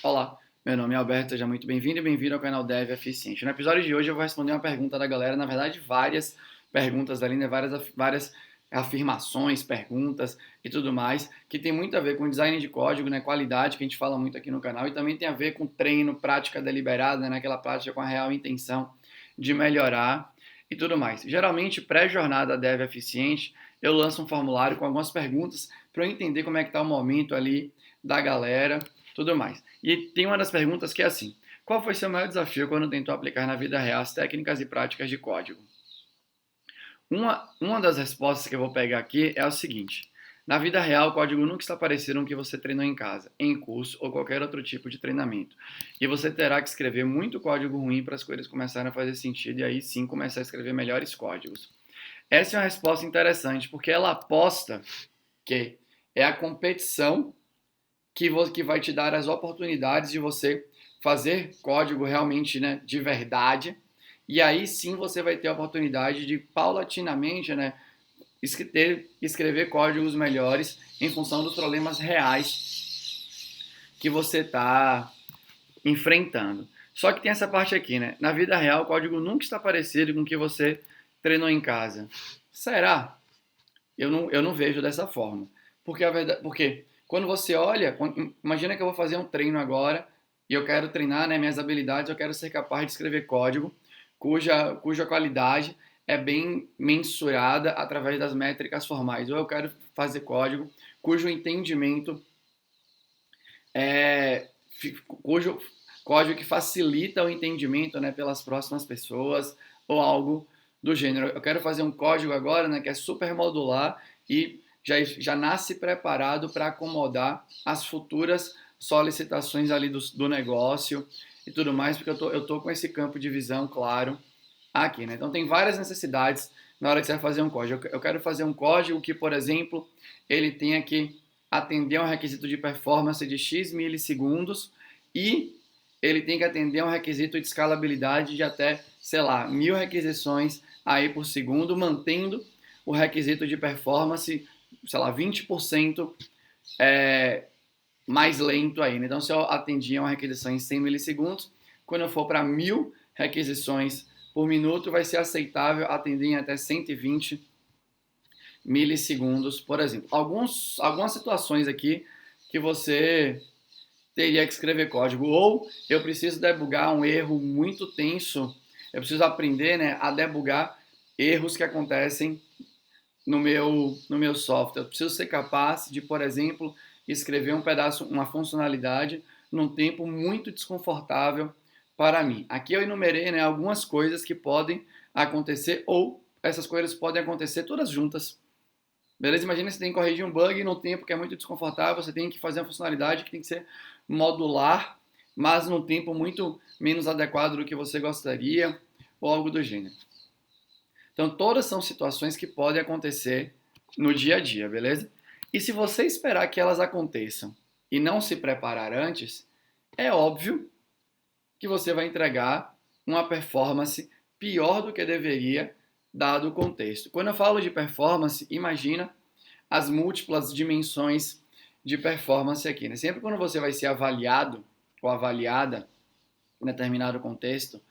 Olá, meu nome é Alberto, seja muito bem-vindo e bem-vindo ao canal Dev Eficiente. No episódio de hoje eu vou responder uma pergunta da galera, na verdade várias perguntas ali, né? Várias afirmações, perguntas e tudo mais, que tem muito a ver com design de código, né? Qualidade, que a gente fala muito aqui no canal, e também tem a ver com treino, prática deliberada, né? Aquela prática com a real intenção de melhorar e tudo mais. Geralmente, pré-jornada Dev Eficiente, eu lanço um formulário com algumas perguntas para eu entender como é que está o momento ali da galera, tudo mais. E tem uma das perguntas que é assim: qual foi seu maior desafio quando tentou aplicar na vida real as técnicas e práticas de código? Uma das respostas que eu vou pegar aqui é o seguinte: na vida real, o código nunca está parecido com o que você treinou em casa, em curso ou qualquer outro tipo de treinamento. E você terá que escrever muito código ruim para as coisas começarem a fazer sentido e aí sim começar a escrever melhores códigos. Essa é uma resposta interessante porque ela aposta que é a competição que vai te dar as oportunidades de você fazer código realmente, né, de verdade. E aí sim você vai ter a oportunidade de paulatinamente, né, escrever códigos melhores em função dos problemas reais que você está enfrentando. Só que tem essa parte aqui, né? Na vida real, o código nunca está parecido com o que você treinou em casa. Será? Eu não vejo dessa forma. Porque quando você olha, imagina que eu vou fazer um treino agora e eu quero treinar, né, minhas habilidades, eu quero ser capaz de escrever código cuja qualidade é bem mensurada através das métricas formais. Ou eu quero fazer código cujo entendimento é cujo código que facilita o entendimento, né, pelas próximas pessoas ou algo do gênero. Eu quero fazer um código agora, né, que é super modular e já nasce preparado para acomodar as futuras solicitações ali do negócio e tudo mais, porque eu tô com esse campo de visão claro aqui, né? Então tem várias necessidades na hora que você vai fazer um código. Eu quero fazer um código que, por exemplo, ele tenha que atender a um requisito de performance de X milissegundos e ele tem que atender a um requisito de escalabilidade de até, sei lá, 1000 requisições aí por segundo, mantendo o requisito de performance, sei lá, 20% mais lento aí, né? Então, se eu atendia uma requisição em 100 milissegundos, quando eu for para 1000 requisições por minuto, vai ser aceitável atender em até 120 milissegundos, por exemplo. Algumas situações aqui que você teria que escrever código, ou eu preciso debugar um erro muito tenso, eu preciso aprender, né, a debugar erros que acontecem no meu software. Eu preciso ser capaz de, por exemplo, escrever um pedaço, uma funcionalidade num tempo muito desconfortável para mim. Aqui eu enumerei, né, algumas coisas que podem acontecer ou essas coisas podem acontecer todas juntas. Beleza? Imagina que você tem que corrigir um bug num tempo que é muito desconfortável, você tem que fazer uma funcionalidade que tem que ser modular, mas num tempo muito menos adequado do que você gostaria, ou algo do gênero. Então, todas são situações que podem acontecer no dia a dia, beleza? E se você esperar que elas aconteçam e não se preparar antes, é óbvio que você vai entregar uma performance pior do que deveria, dado o contexto. Quando eu falo de performance, imagina as múltiplas dimensões de performance aqui, né? Sempre quando você vai ser avaliado ou avaliada em determinado contexto,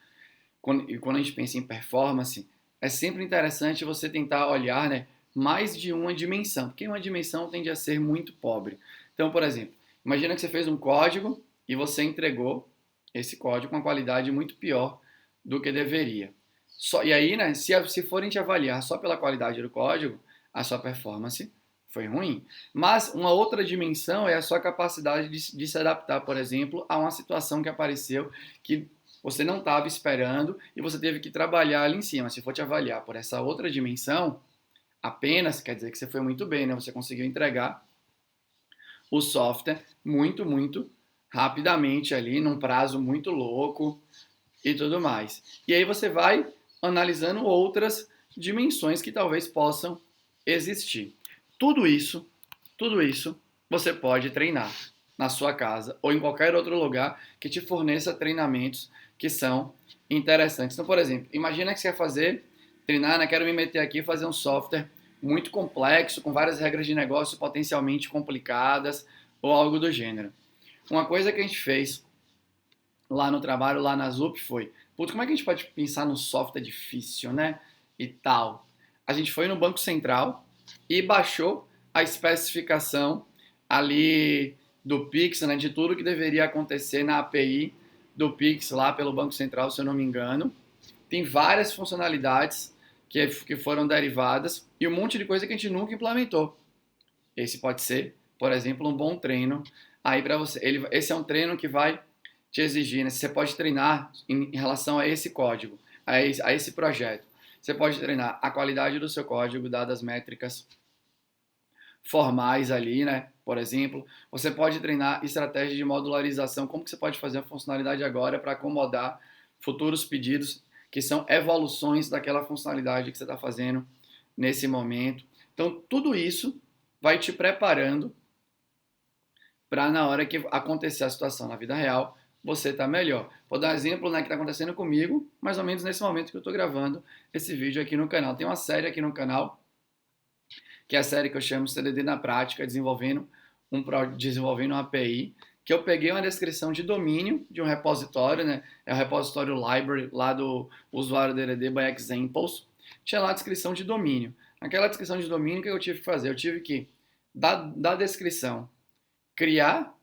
quando a gente pensa em performance, é sempre interessante você tentar olhar, né, mais de uma dimensão, porque uma dimensão tende a ser muito pobre. Então, por exemplo, imagina que você fez um código e você entregou esse código com uma qualidade muito pior do que deveria. E aí, né, se forem te avaliar só pela qualidade do código, a sua performance foi ruim. Mas uma outra dimensão é a sua capacidade de se adaptar, por exemplo, a uma situação que apareceu que você não estava esperando e você teve que trabalhar ali em cima. Se for te avaliar por essa outra dimensão, apenas quer dizer que você foi muito bem, né? Você conseguiu entregar o software muito, muito rapidamente ali, num prazo muito louco e tudo mais. E aí você vai analisando outras dimensões que talvez possam existir. Tudo isso, tudo isso você pode treinar na sua casa ou em qualquer outro lugar que te forneça treinamentos que são interessantes. Então, por exemplo, imagina que você quer treinar, né? Quero me meter aqui e fazer um software muito complexo, com várias regras de negócio potencialmente complicadas ou algo do gênero. Uma coisa que a gente fez lá no trabalho, lá na ZUP, foi, putz, como é que a gente pode pensar num software difícil, né? E tal. A gente foi no Banco Central e baixou a especificação ali do Pix, né, de tudo que deveria acontecer na API do Pix lá pelo Banco Central, se eu não me engano. Tem várias funcionalidades que foram derivadas e um monte de coisa que a gente nunca implementou. Esse pode ser, por exemplo, um bom treino. Aí para você, esse é um treino que vai te exigir, né? Você pode treinar em relação a esse código, a esse projeto. Você pode treinar a qualidade do seu código, dadas métricas formais ali, né? Por exemplo, você pode treinar estratégia de modularização, como que você pode fazer a funcionalidade agora para acomodar futuros pedidos, que são evoluções daquela funcionalidade que você está fazendo nesse momento. Então, tudo isso vai te preparando para na hora que acontecer a situação na vida real, você tá melhor. Vou dar um exemplo, né, que está acontecendo comigo, mais ou menos nesse momento que eu estou gravando esse vídeo aqui no canal. Tem uma série aqui no canal, que é a série que eu chamo CDD na Prática, desenvolvendo uma API, que eu peguei uma descrição de domínio de um repositório, né, é o repositório library lá do usuário DDD by examples, tinha lá a descrição de domínio. Naquela descrição de domínio, o que eu tive que fazer? Eu tive que, da descrição, criar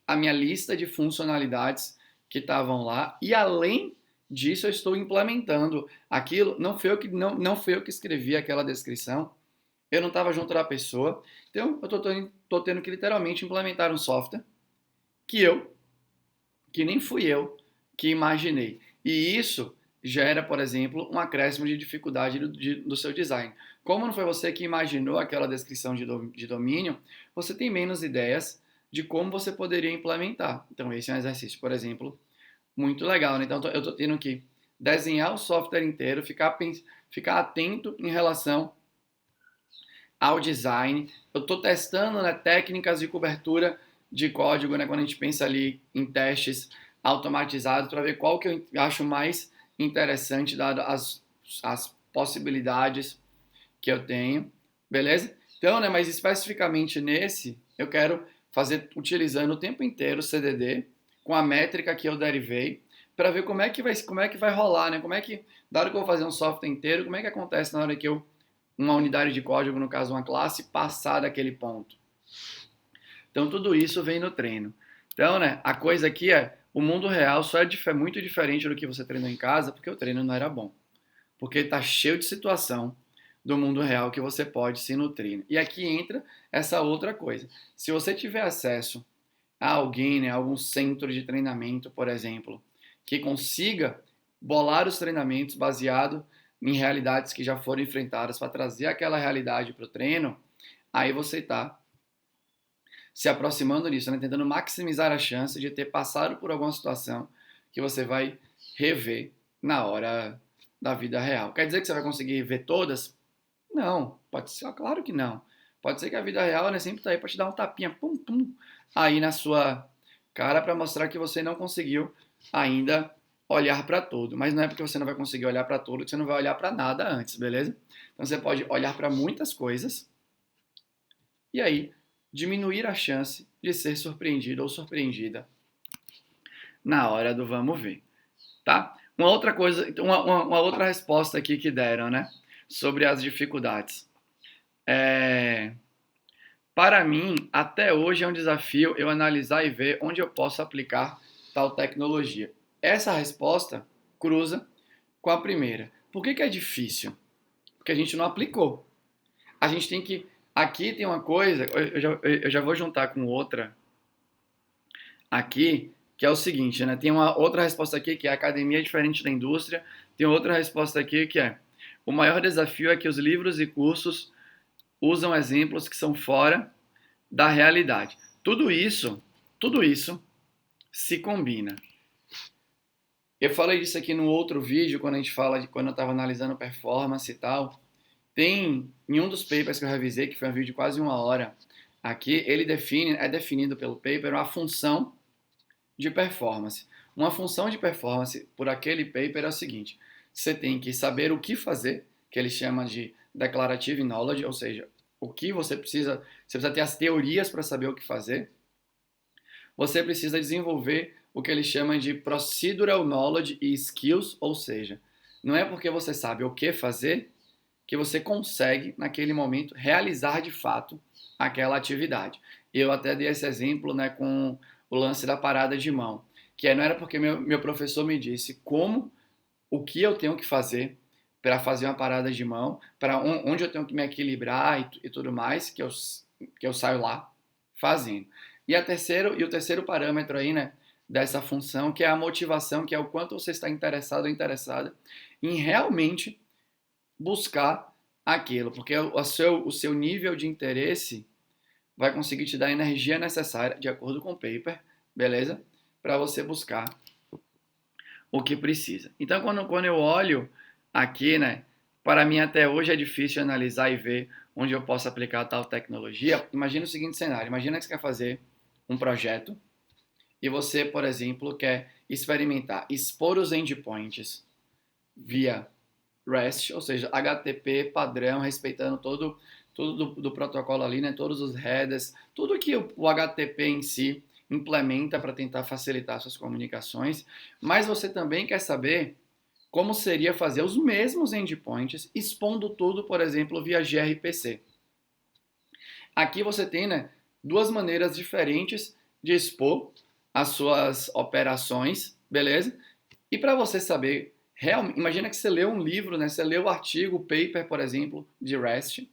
a minha lista de funcionalidades que estavam lá e além disso eu estou implementando aquilo. Não fui eu que escrevi aquela descrição, eu não estava junto da pessoa, então eu estou tendo que literalmente implementar um software que nem fui eu que imaginei. E isso gera, por exemplo, um acréscimo de dificuldade do seu design. Como não foi você que imaginou aquela descrição de domínio, você tem menos ideias de como você poderia implementar. Então, esse é um exercício, por exemplo, muito legal, né? Então, eu estou tendo que desenhar o software inteiro, ficar atento em relação ao design. Eu estou testando, né, técnicas de cobertura de código, né, quando a gente pensa ali em testes automatizados, para ver qual que eu acho mais interessante, dado as possibilidades que eu tenho, beleza? Então, né, mas especificamente nesse, eu quero fazer utilizando o tempo inteiro o CDD, com a métrica que eu derivei, para ver como é que vai rolar, né? Como é que, dado que eu vou fazer um software inteiro, como é que acontece na hora que uma unidade de código, no caso uma classe, passar daquele ponto. Então tudo isso vem no treino. Então, né, a coisa aqui é, o mundo real só é muito diferente do que você treinou em casa, porque o treino não era bom. Porque está cheio de situação do mundo real que você pode se nutrir. E aqui entra essa outra coisa. Se você tiver acesso a alguém, né, algum centro de treinamento, por exemplo, que consiga bolar os treinamentos baseado em realidades que já foram enfrentadas para trazer aquela realidade para o treino, aí você está se aproximando disso, né? Tentando maximizar a chance de ter passado por alguma situação que você vai rever na hora da vida real. Quer dizer que você vai conseguir ver todas? Não, pode ser, claro que não. Pode ser que a vida real, né, sempre está aí para te dar um tapinha, pum, pum, aí na sua cara para mostrar que você não conseguiu ainda olhar para tudo. Mas não é porque você não vai conseguir olhar para tudo que você não vai olhar para nada antes, beleza? Então você pode olhar para muitas coisas e aí diminuir a chance de ser surpreendido ou surpreendida na hora do vamos ver, tá? Uma outra coisa, uma outra resposta aqui que deram, né, sobre as dificuldades. Para mim, até hoje é um desafio eu analisar e ver onde eu posso aplicar tal tecnologia. Essa resposta cruza com a primeira. Por que é difícil? Porque a gente não aplicou. A gente tem que. Aqui tem uma coisa, eu já vou juntar com outra aqui, que é o seguinte, né? Tem uma outra resposta aqui que é a academia é diferente da indústria. Tem outra resposta aqui que é: o maior desafio é que os livros e cursos usam exemplos que são fora da realidade. Tudo isso se combina. Eu falei disso aqui no outro vídeo, quando a gente fala de quando eu estava analisando performance e tal. Tem, em um dos papers que eu revisei, que foi um vídeo de quase 1 hora, aqui é definido pelo paper uma função de performance. Uma função de performance por aquele paper é o seguinte: você tem que saber o que fazer, que ele chama de declarative knowledge, ou seja, o que você precisa ter as teorias para saber o que fazer. você precisa desenvolver o que ele chama de procedural knowledge e skills, ou seja, não é porque você sabe o que fazer que você consegue, naquele momento, realizar de fato aquela atividade. Eu até dei esse exemplo, né, com o lance da parada de mão, não era porque meu professor me disse o que eu tenho que fazer para fazer uma parada de mão, para onde eu tenho que me equilibrar e tudo mais, que eu saio lá fazendo. O terceiro parâmetro aí, né, dessa função, que é a motivação, que é o quanto você está interessado ou interessada em realmente buscar aquilo, porque o seu nível de interesse vai conseguir te dar a energia necessária, de acordo com o paper, beleza? Para você buscar o que precisa. Então, quando eu olho aqui, né, para mim até hoje é difícil analisar e ver onde eu posso aplicar tal tecnologia. Imagina o seguinte cenário: imagina que você quer fazer um projeto e você, por exemplo, quer experimentar, expor os endpoints via REST, ou seja, HTTP padrão, respeitando tudo do protocolo ali, né, todos os headers, tudo que o HTTP em si implementa para tentar facilitar suas comunicações, mas você também quer saber como seria fazer os mesmos endpoints expondo tudo, por exemplo, via gRPC. Aqui você tem, né, duas maneiras diferentes de expor as suas operações, beleza? E para você saber, imagina que você leu um livro, né? Você leu o artigo, o paper, por exemplo, de REST,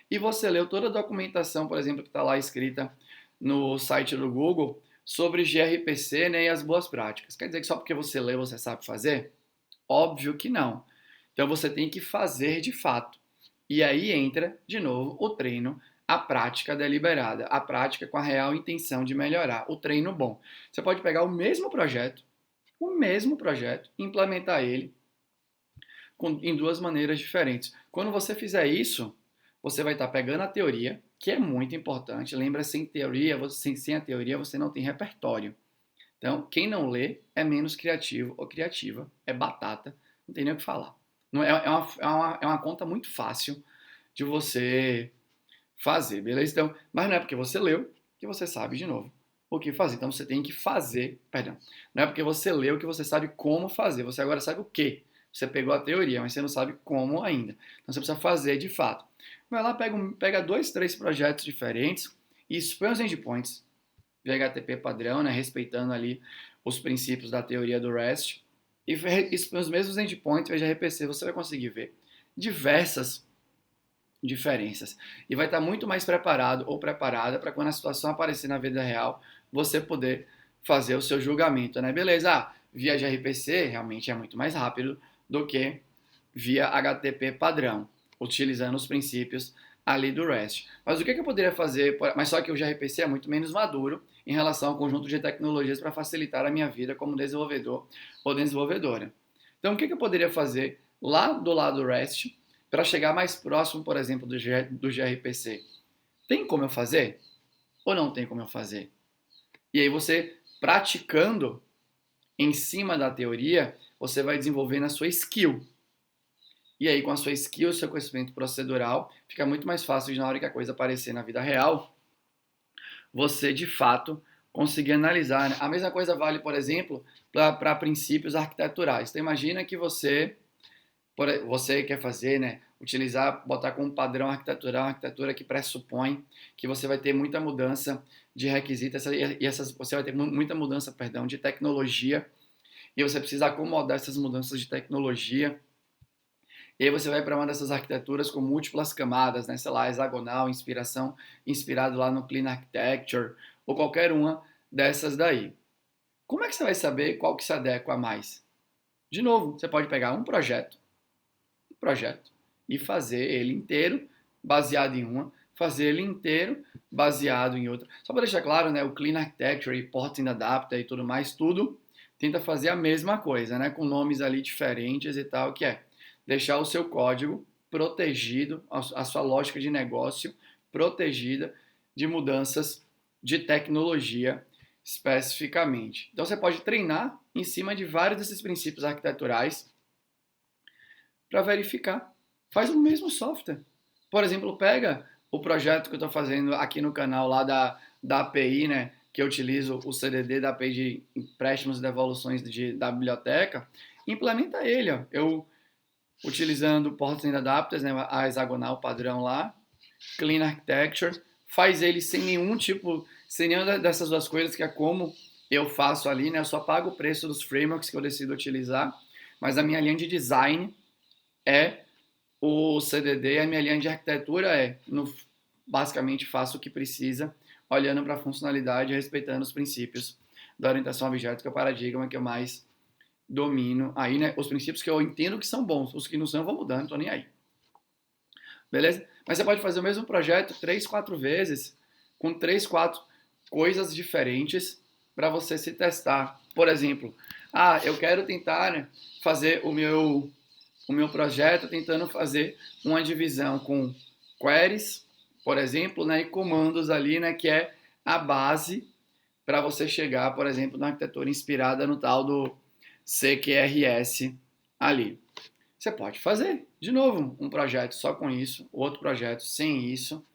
e você leu toda a documentação, por exemplo, que está lá escrita no site do Google sobre gRPC, né, e as boas práticas. Quer dizer que só porque você leu você sabe fazer? Óbvio que não. Então você tem que fazer de fato. E aí entra, de novo, o treino, a prática deliberada, a prática com a real intenção de melhorar, o treino bom. Você pode pegar o mesmo projeto, e implementar ele em duas maneiras diferentes. Quando você fizer isso, você vai estar pegando a teoria, que é muito importante. Lembra, sem teoria, sem a teoria, você não tem repertório. Então, quem não lê é menos criativo ou criativa, é batata, não tem nem o que falar. Não, é uma conta muito fácil de você fazer, beleza? Então, mas não é porque você leu que você sabe de novo o que fazer. Então você tem que fazer, perdão. Não é porque você leu que você sabe como fazer. Você agora sabe o que. Você pegou a teoria, mas você não sabe como ainda. Então você precisa fazer de fato. Vai lá, pega dois, três projetos diferentes e expõe os endpoints de HTTP padrão, né, respeitando ali os princípios da teoria do REST. E expõe os mesmos endpoints de RPC. Você vai conseguir ver diversas diferenças. E vai estar muito mais preparado ou preparada para quando a situação aparecer na vida real, você poder fazer o seu julgamento, né? Beleza, via gRPC realmente é muito mais rápido do que via HTTP padrão, utilizando os princípios ali do REST. Mas o que eu poderia fazer? Mas só que o gRPC é muito menos maduro em relação ao conjunto de tecnologias para facilitar a minha vida como desenvolvedor ou desenvolvedora. Então, o que eu poderia fazer lá do lado do REST para chegar mais próximo, por exemplo, do gRPC? Tem como eu fazer? Ou não tem como eu fazer? E aí você, praticando em cima da teoria, você vai desenvolvendo a sua skill. E aí, com a sua skill, seu conhecimento procedural, fica muito mais fácil de, na hora que a coisa aparecer na vida real, você, de fato, conseguir analisar, né? A mesma coisa vale, por exemplo, para princípios arquiteturais. Então, imagina que você quer fazer, né, botar como padrão arquitetural uma arquitetura que pressupõe que você vai ter muita mudança de requisitos você vai ter muita mudança, perdão, de tecnologia e você precisa acomodar essas mudanças de tecnologia. E aí você vai para uma dessas arquiteturas com múltiplas camadas, né, sei lá, hexagonal, inspirado lá no Clean Architecture ou qualquer uma dessas daí. Como é que você vai saber qual que se adequa mais? De novo, você pode pegar um projeto e fazer ele inteiro baseado em uma, fazer ele inteiro baseado em outra. Só para deixar claro, né, o Clean Architecture e Porting Adapter e tudo mais, tudo tenta fazer a mesma coisa, né, com nomes ali diferentes e tal, que é deixar o seu código protegido, a sua lógica de negócio protegida de mudanças de tecnologia especificamente. Então você pode treinar em cima de vários desses princípios arquiteturais para verificar. Faz o mesmo software. Por exemplo, pega o projeto que eu estou fazendo aqui no canal lá da API, né, que eu utilizo o CDD da API de empréstimos e devoluções da biblioteca, implementa ele. Ó. Eu, utilizando portas and adapters, né, a hexagonal padrão lá, Clean Architecture, faz ele sem nenhuma dessas duas coisas, que é como eu faço ali, né? Eu só pago o preço dos frameworks que eu decido utilizar, mas a minha linha de design é o CDD, a minha linha de arquitetura basicamente faço o que precisa, olhando para a funcionalidade e respeitando os princípios da orientação a objetos, que é o paradigma que eu mais domino. Aí, né, os princípios que eu entendo que são bons, os que não são eu vou mudando, não tô nem aí. Beleza? Mas você pode fazer o mesmo projeto 3, 4 vezes, com 3, 4 coisas diferentes para você se testar. Por exemplo, eu quero tentar, né, fazer o meu projeto tentando fazer uma divisão com queries, por exemplo, né, e comandos ali, né, que é a base para você chegar, por exemplo, na arquitetura inspirada no tal do CQRS ali. Você pode fazer, de novo, um projeto só com isso, outro projeto sem isso,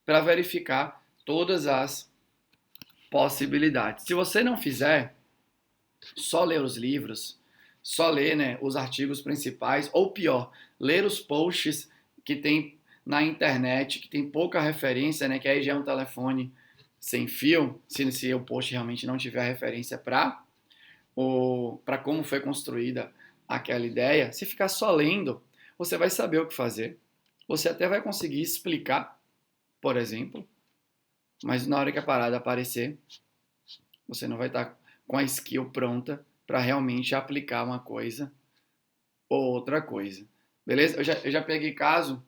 para verificar todas as possibilidades. Se você não fizer, só ler os livros, só ler, né, os artigos principais, ou pior, ler os posts que tem na internet, que tem pouca referência, né, que aí já é um telefone sem fio, se o post realmente não tiver referência para como foi construída aquela ideia. Se ficar só lendo, você vai saber o que fazer, você até vai conseguir explicar, por exemplo, mas na hora que a parada aparecer, você não vai estar com a skill pronta para realmente aplicar uma coisa ou outra coisa. Beleza? Eu já peguei caso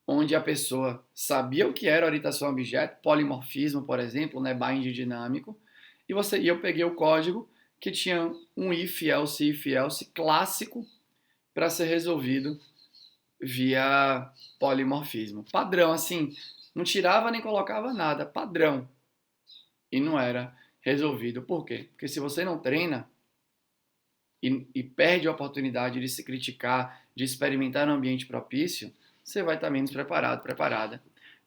onde a pessoa sabia o que era orientação a objeto, polimorfismo, por exemplo, né, bind dinâmico, e eu peguei o código que tinha um if else clássico para ser resolvido via polimorfismo. Padrão, assim, não tirava nem colocava nada, padrão. E não era resolvido. Por quê? Porque se você não treina e perde a oportunidade de se criticar, de experimentar no ambiente propício, você vai estar menos preparada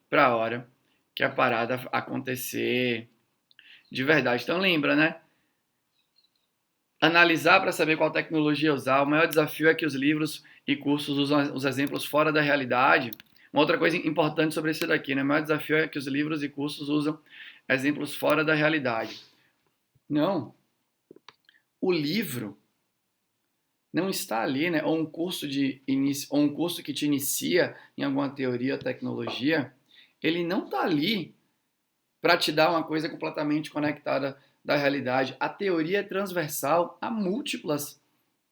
para a hora que a parada acontecer de verdade. Então lembra, né? Analisar para saber qual tecnologia usar. O maior desafio é que os livros e cursos usam os exemplos fora da realidade. Uma outra coisa importante sobre isso daqui, né? O maior desafio é que os livros e cursos usam exemplos fora da realidade. Não. O livro não está ali, né? Ou um curso que te inicia em alguma teoria ou tecnologia, ele não está ali para te dar uma coisa completamente conectada da realidade. A teoria é transversal a múltiplas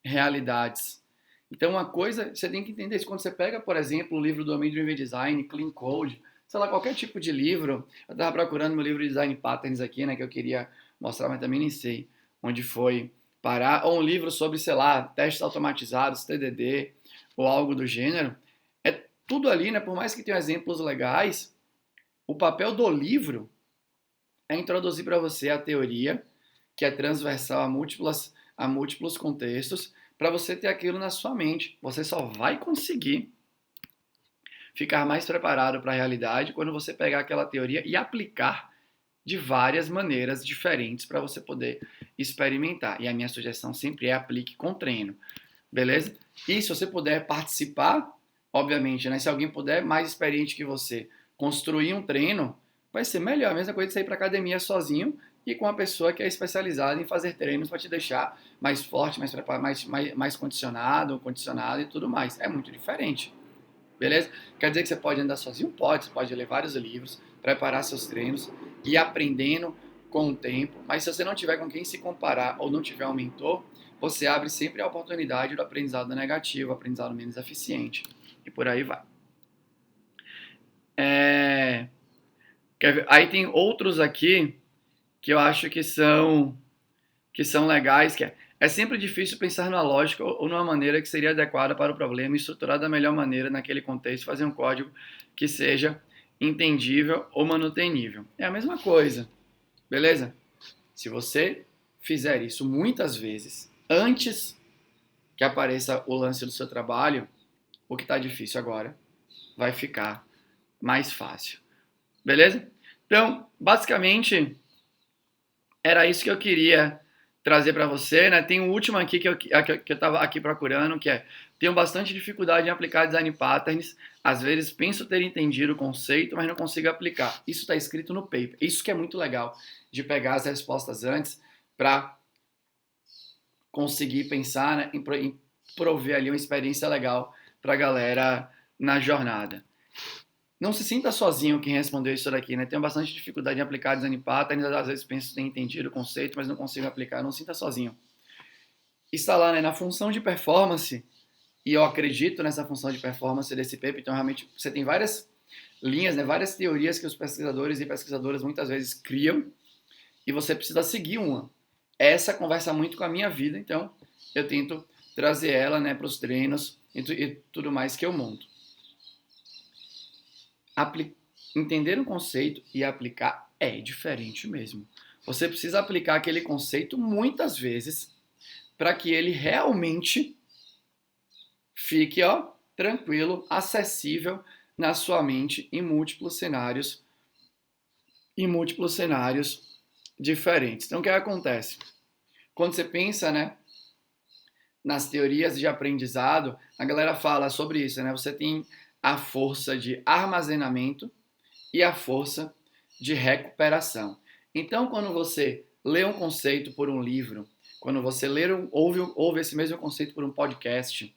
realidades. Então, uma coisa, você tem que entender isso. Quando você pega, por exemplo, o livro do Domain Driven Design, Clean Code, sei lá, qualquer tipo de livro. Eu estava procurando meu livro de Design Patterns aqui, né, que eu queria mostrar, mas também nem sei onde foi parar. Ou um livro sobre, sei lá, testes automatizados, TDD, ou algo do gênero. É tudo ali, né, por mais que tenha exemplos legais, o papel do livro é introduzir para você a teoria, que é transversal a múltiplos contextos, para você ter aquilo na sua mente. Você só vai conseguir ficar mais preparado para a realidade quando você pegar aquela teoria e aplicar de várias maneiras diferentes para você poder experimentar. E a minha sugestão sempre é aplique com treino. Beleza? E se você puder participar, obviamente, né? Se alguém puder, mais experiente que você, construir um treino, vai ser melhor. A mesma coisa de sair para academia sozinho e com uma pessoa que é especializada em fazer treinos para te deixar mais forte, mais preparado, mais condicionado e tudo mais. É muito diferente. Beleza? Quer dizer que você pode andar sozinho? Pode. Você pode ler vários livros, preparar seus treinos e aprendendo com o tempo. Mas se você não tiver com quem se comparar ou não tiver um mentor, você abre sempre a oportunidade do aprendizado negativo, aprendizado menos eficiente. E por aí vai. Aí tem outros aqui que eu acho que são legais, que é sempre difícil pensar numa lógica ou numa maneira que seria adequada para o problema e estruturar da melhor maneira naquele contexto, fazer um código que seja entendível ou manutenível. É a mesma coisa, beleza? Se você fizer isso muitas vezes, antes que apareça o lance do seu trabalho, o que está difícil agora vai ficar mais fácil. Beleza? Então, basicamente, Era isso que eu queria trazer para você, né? Tem um último aqui que eu estava aqui procurando, que é: tenho bastante dificuldade em aplicar design patterns. Às vezes penso ter entendido o conceito, mas não consigo aplicar. Isso está escrito no paper. Isso que é muito legal, de pegar as respostas antes para conseguir pensar, né, em prover ali uma experiência legal para a galera na jornada. Não se sinta sozinho quem respondeu isso daqui, né? Tenho bastante dificuldade em aplicar design patterns, às vezes penso ter entendido o conceito, mas não consigo aplicar. Não se sinta sozinho. Está lá, né, na função de performance, e eu acredito nessa função de performance desse paper, então realmente você tem várias linhas, né, várias teorias que os pesquisadores e pesquisadoras muitas vezes criam, e você precisa seguir uma. Essa conversa muito com a minha vida, então eu tento trazer ela, né, para os treinos e tudo mais que eu monto. Entender um conceito e aplicar é diferente mesmo. Você precisa aplicar aquele conceito muitas vezes para que ele realmente fique, ó, tranquilo, acessível na sua mente em múltiplos cenários diferentes. Então, o que acontece? Quando você pensa, né, nas teorias de aprendizado, a galera fala sobre isso, né? Você tem a força de armazenamento e a força de recuperação. Então, quando você lê um conceito por um livro, quando você ouve esse mesmo conceito por um podcast,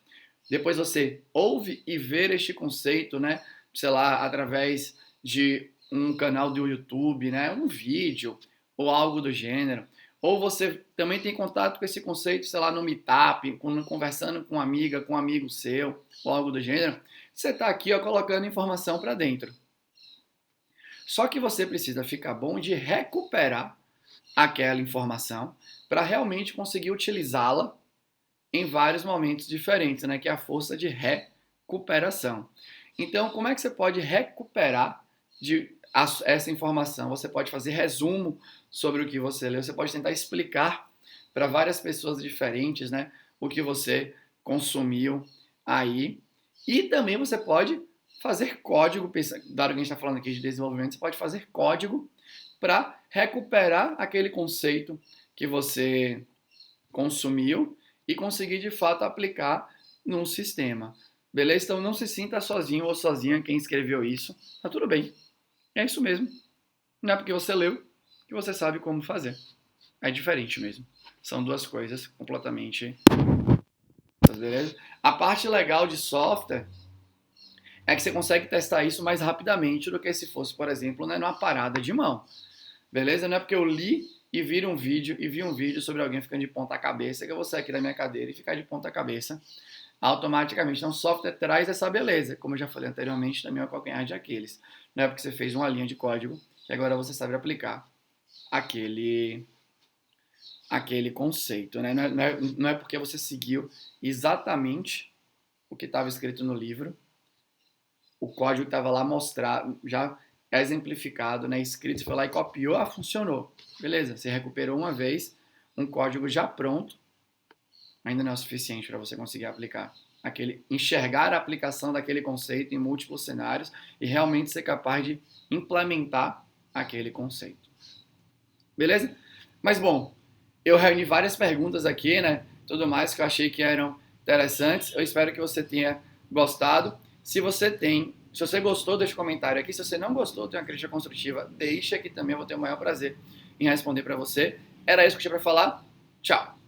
depois você ouve e vê este conceito, né, sei lá, através de um canal do YouTube, né, um vídeo ou algo do gênero, ou você também tem contato com esse conceito, sei lá, no Meetup, conversando com uma amiga, com um amigo seu, ou algo do gênero, você está aqui, ó, colocando informação para dentro. Só que você precisa ficar bom de recuperar aquela informação para realmente conseguir utilizá-la em vários momentos diferentes, né? Que é a força de recuperação. Então, como é que você pode recuperar essa informação? Você pode fazer resumo sobre o que você leu, você pode tentar explicar para várias pessoas diferentes, né, o que você consumiu aí. E também você pode fazer código, dado que a gente está falando aqui de desenvolvimento, você pode fazer código para recuperar aquele conceito que você consumiu e conseguir de fato aplicar num sistema. Beleza? Então não se sinta sozinho ou sozinha quem escreveu isso. Tá tudo bem. É isso mesmo. Não é porque você leu que você sabe como fazer. É diferente mesmo. São duas coisas completamente. Beleza? A parte legal de software é que você consegue testar isso mais rapidamente do que se fosse, por exemplo, né, numa parada de mão. Beleza? Não é porque eu li e vi um vídeo sobre alguém ficando de ponta cabeça que eu vou sair aqui da minha cadeira e ficar de ponta cabeça automaticamente. Então o software traz essa beleza, como eu já falei anteriormente, também é o calcanhar de Aquiles. Não é porque você fez uma linha de código que agora você sabe aplicar aquele conceito, né? Não é porque você seguiu exatamente o que estava escrito no livro, o código que estava lá mostrado, já exemplificado, né, escrito, você foi lá e copiou, funcionou. Beleza, você recuperou uma vez um código já pronto, ainda não é o suficiente para você conseguir aplicar enxergar a aplicação daquele conceito em múltiplos cenários e realmente ser capaz de implementar aquele conceito. Beleza? Mas bom, eu reuni várias perguntas aqui, né, tudo mais que eu achei que eram interessantes. Eu espero que você tenha gostado. Se você gostou, deixa um comentário aqui. Se você não gostou, tem uma crítica construtiva, deixa aqui também, eu vou ter o maior prazer em responder para você. Era isso que eu tinha para falar. Tchau!